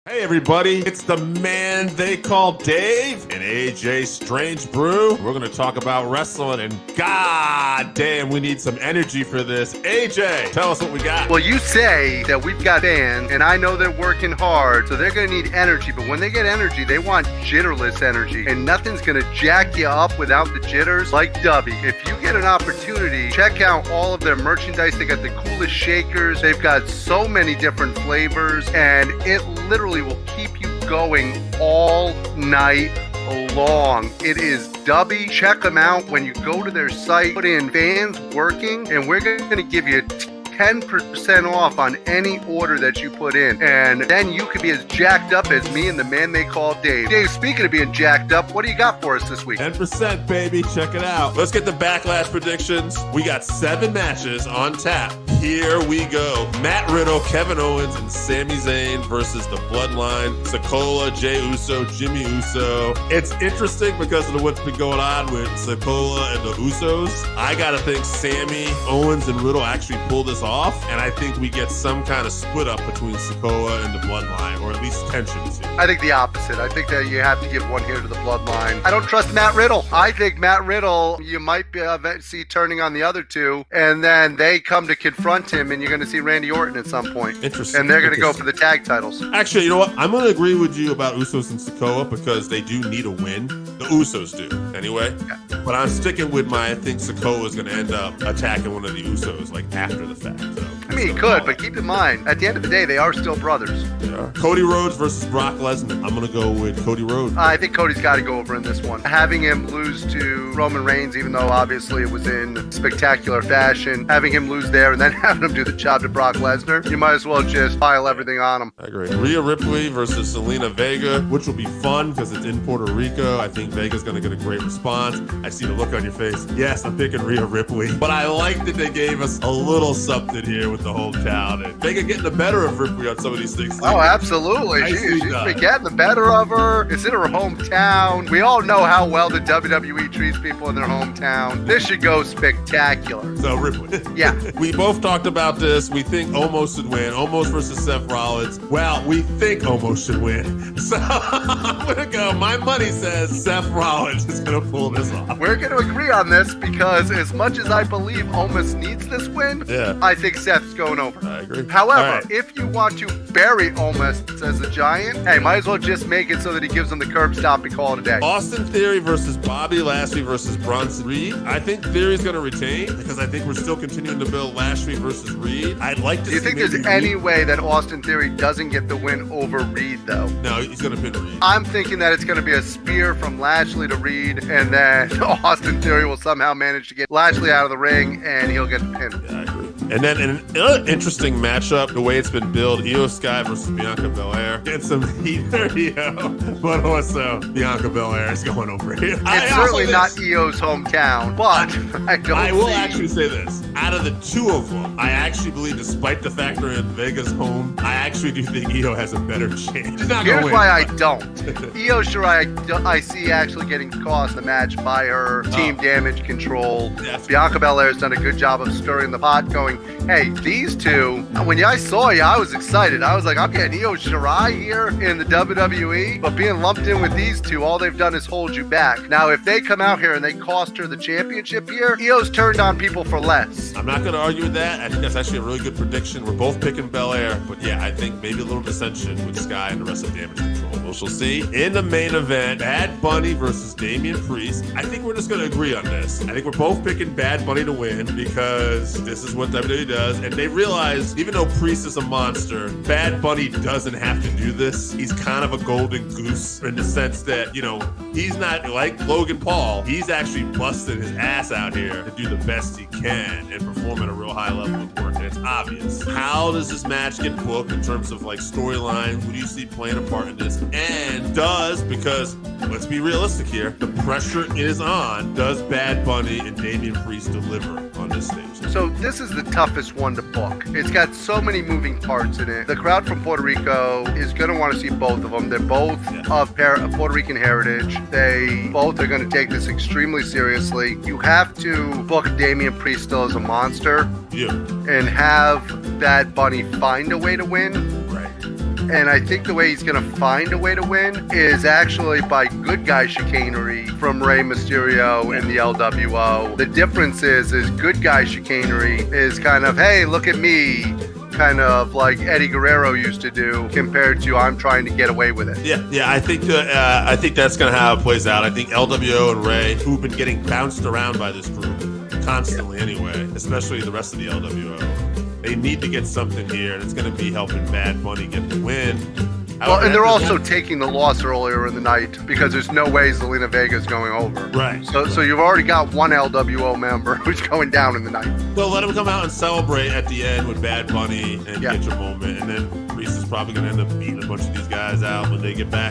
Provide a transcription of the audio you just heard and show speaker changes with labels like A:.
A: Hey everybody, it's the man they call Dave and AJ Strange Brew. We're going to talk about wrestling and god damn, we need some energy for this. AJ, tell us what we got.
B: Well, you say that we've got fans and I know they're working hard, so they're going to need energy, but when they get energy, they want jitterless energy, and nothing's going to jack you up without the jitters like Dubby. If you get an opportunity, check out all of their merchandise. They got the coolest shakers. They've got so many different flavors, and it literally will keep you going all night long. It is Dubby. Check them out when you go to their site. Put in fans working, and we're going to give you 10% off on any order that you put in. And then you could be as jacked up as me and the man they call Dave. Dave, speaking of being jacked up, what do you got for us this week?
A: 10%, baby. Check it out. Let's get the Backlash predictions. We got 7 matches on tap. Here we go. Matt Riddle, Kevin Owens, and Sami Zayn versus the Bloodline. Sikoa, Jey Uso, Jimmy Uso. It's interesting because of what's been going on with Sikoa and the Usos. I gotta think Sami, Owens, and Riddle actually pull this off, and I think we get some kind of split up between Sikoa and the Bloodline, or at least tensions here.
B: I think the opposite. I think that you have to give one here to the Bloodline. I don't trust Matt Riddle. I think Matt Riddle, you might see turning on the other two, and then they come to confront him, and you're going to see Randy Orton at some point.
A: Interesting.
B: And they're going to go for the tag titles.
A: Actually, you know what? I'm going to agree with you about Usos and Sikoa because they do need a win. The Usos do, anyway. Yeah. But I'm sticking with I think Sikoa is going to end up attacking one of the Usos, like, after the fact. So,
B: I mean, he could, but keep in mind, at the end of the day, they are still brothers.
A: Yeah. Cody Rhodes versus Brock Lesnar. I'm going to go with Cody Rhodes.
B: I think Cody's got to go over in this one. Having him lose to Roman Reigns, even though obviously it was in spectacular fashion, having him lose there and then having him do the job to Brock Lesnar, you might as well just pile everything on him.
A: I agree. Rhea Ripley versus Selena Vega, which will be fun because it's in Puerto Rico. I think Vega's going to get a great response. I see the look on your face. Yes, I'm picking Rhea Ripley, but I like that they gave us a little something here with the hometown, and Vega getting the better of Ripley on some of these things.
B: Oh, absolutely. She's been getting the better of her. It's in her hometown. We all know how well the WWE treats people in their hometown. This should go spectacular.
A: So, Ripley.
B: Yeah.
A: We both talked about this. We think Omos should win. Omos versus Seth Rollins. Well, we think Omos should win. So, I'm going to go. My money says Seth Rollins is going to pull this off.
B: We're going to agree on this because as much as I believe Omos needs this win, I think Seth's going over.
A: I agree.
B: However, if you want to bury Omos as a giant, hey, might as well just make it so that he gives them the curb stop and call it a day.
A: Austin Theory versus Bobby Lashley versus Bronson Reed. I think Theory's going to retain because I think we're still continuing to build Lashley versus Reed. I'd like to see.
B: Do you think there's any way that Austin Theory doesn't get the win over Reed, though?
A: No, he's going to pin Reed.
B: I'm thinking that it's going to be a spear from Lashley to Reed, and then Austin Theory will somehow manage to get Lashley out of the ring, and he'll get the pin.
A: Yeah, I agree. And then an interesting matchup, the way it's been billed, Io Sky versus Bianca Belair. Get some heat there, Io, but also Bianca Belair is going over here.
B: It's certainly not Io's hometown, but I
A: will actually say this. Out of the two of them, I actually believe, despite the fact they're in Vega's home, I actually do think Io has a better chance.
B: Here's why I don't. Io Shirai, I see actually getting cost the match by her team damage control. Bianca Belair's done a good job of stirring the pot, going, hey, these two, when I saw you, I was excited. I was like, I'm getting Io Shirai here in the WWE, but being lumped in with these two, all they've done is hold you back. Now, if they come out here and they cost her the championship here, Io's turned on people for less.
A: I'm not going to argue with that. I think that's actually a really good prediction. We're both picking Belair, but yeah, I think maybe a little dissension with Sky and the rest of Damage Control. We shall see. In the main event, Bad Bunny versus Damian Priest. I think we're just going to agree on this. I think we're both picking Bad Bunny to win because this is what WWE does, and they realize even though Priest is a monster, Bad Bunny doesn't have to do this. He's kind of a golden goose in the sense that, you know, he's not like Logan Paul. He's actually busting his ass out here to do the best he can and perform at a real high level of work, and it's obvious. How does this match get booked in terms of like storyline? Who do you see playing a part in this? And because let's be realistic here, the pressure is on. Does Bad Bunny and Damian Priest deliver on this stage?
B: So this is the toughest one to book. It's got so many moving parts in it. The crowd from Puerto Rico is going to want to see both of them. They're both of Puerto Rican heritage. They both are going to take this extremely seriously. You have to book Damian Priest still as a monster, and have Bad Bunny find a way to win.
A: Right.
B: And I think the way he's going to find a way to win is actually by good guy chicanery from Rey Mysterio and the LWO. The difference is good guy chicanery is kind of, hey, look at me, kind of like Eddie Guerrero used to do, compared to I'm trying to get away with it.
A: Yeah. I think that's gonna how it plays out. I think LWO and Ray, who've been getting bounced around by this group constantly anyway, especially the rest of the LWO, they need to get something here, and it's gonna be helping Bad Bunny get the win.
B: Well, and they're also taking the loss earlier in the night because there's no way Zelina Vega's going over.
A: Right.
B: So you've already got one LWO member who's going down in the night.
A: Well, let him come out and celebrate at the end with Bad Bunny and get your moment. And then Reese is probably going to end up beating a bunch of these guys out when they get back.